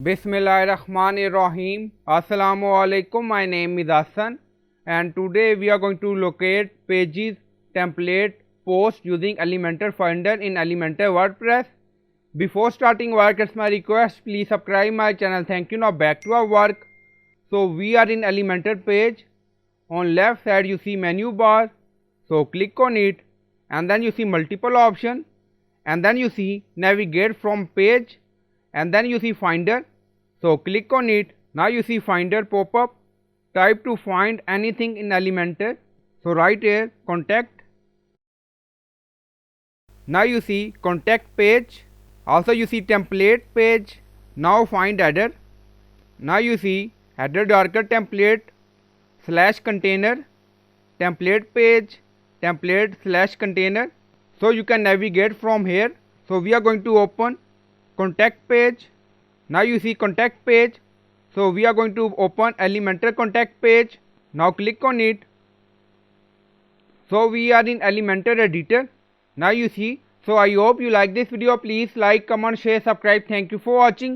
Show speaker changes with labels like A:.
A: Bismillahirrahmanirrahim. Assalamu alaikum. My name is Hassan and today we are going to locate pages, template, post using Elementor Finder in Elementor WordPress. Before starting work, it's my request, please subscribe my channel. Thank you. Now back to our work. So we are in Elementor page. On left side you see menu bar. So click on it and then you see multiple options and then you see navigate from page and then you see Finder. So click on it. Now you see Finder pop up. Type to find anything in Elementor. So right here contact. Now you see contact page. Also you see template page. Now find header. Now you see header darker template / container, template page, template / container. So you can navigate from here. So we are going to open contact page. Now you see contact page. So we are going to open Elementor contact page. Now click on it. So we are in Elementor editor. Now you see. So I hope you like this video. Please like, comment, share, subscribe. Thank you for watching.